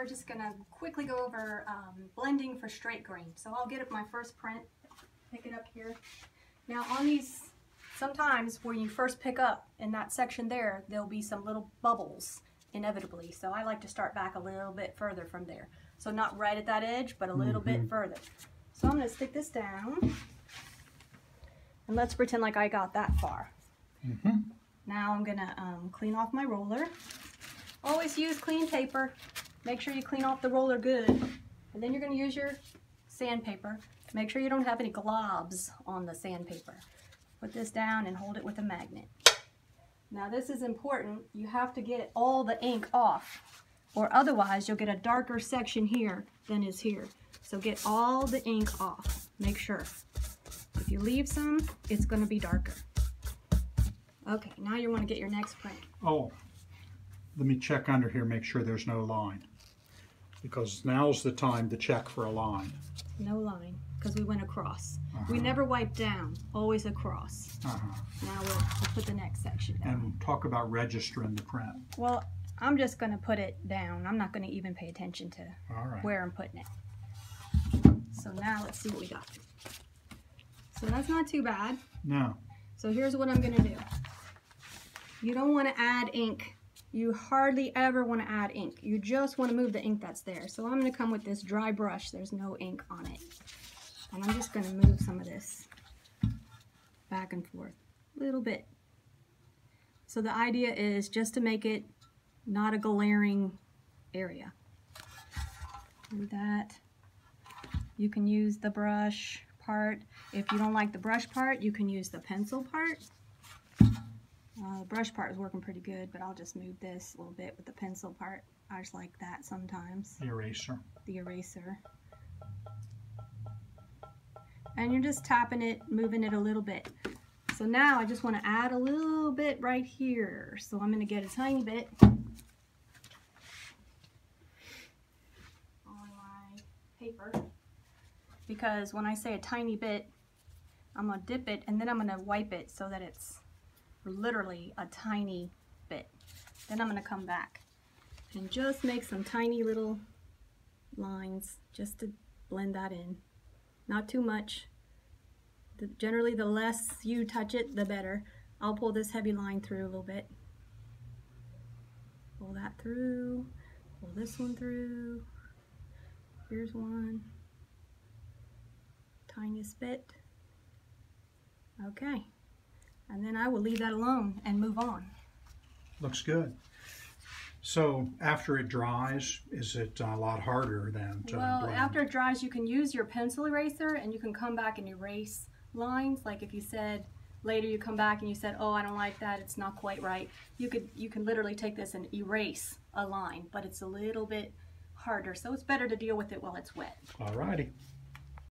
we're just gonna quickly go over blending for straight grain. So I'll get up my first print, pick it up here. Now on these, sometimes when you first pick up in that section there, there'll be some little bubbles inevitably. So I like to start back a little bit further from there. So not right at that edge, but a little bit further. So I'm gonna stick this down and let's pretend like I got that far. Now I'm gonna clean off my roller. Always use clean paper. Make sure you clean off the roller good. And then you're gonna use your sandpaper. Make sure you don't have any globs on the sandpaper. Put this down and hold it with a magnet. Now this is important. You have to get all the ink off, or otherwise you'll get a darker section here than is here. So get all the ink off. Make sure. If you leave some, it's gonna be darker. Okay, now you wanna get your next print. Oh, let me check under here, make sure there's no line. Because now's the time to check for a line. No line, because we went across. We never wipe down, always across. Now we'll put the next section down. And talk about registering the print. Well, I'm just gonna put it down. I'm not gonna even pay attention to where I'm putting it. So now let's see what we got. So that's not too bad. No. So here's what I'm gonna do. You don't wanna add ink. You hardly ever want to add ink. You just want to move the ink that's there. So I'm going to come with this dry brush. There's no ink on it. And I'm just going to move some of this back and forth a little bit. So the idea is just to make it not a glaring area. Do that. You can use the brush part. If you don't like the brush part, you can use the pencil part. The brush part is working pretty good, but I'll just move this a little bit with the pencil part. I just like that sometimes. The eraser. The eraser. And you're just tapping it, moving it a little bit. So now I just want to add a little bit right here. So I'm going to get a tiny bit on my paper. Because when I say a tiny bit, I'm going to dip it and then I'm going to wipe it so that it's literally a tiny bit. Then I'm going to come back and just make some tiny little lines just to blend that in. Not too much. Generally the less you touch it, the better. I'll pull this heavy line through a little bit. Pull that through. Pull this one through. Here's one. Tiniest bit. Okay. And then I will leave that alone and move on. Looks good. So after it dries, is it a lot harder than to blend? After it dries, you can use your pencil eraser and you can come back and erase lines. Like if you said later you come back and you said, oh, I don't like that, it's not quite right. You can literally take this and erase a line, but it's a little bit harder. So it's better to deal with it while it's wet. All righty.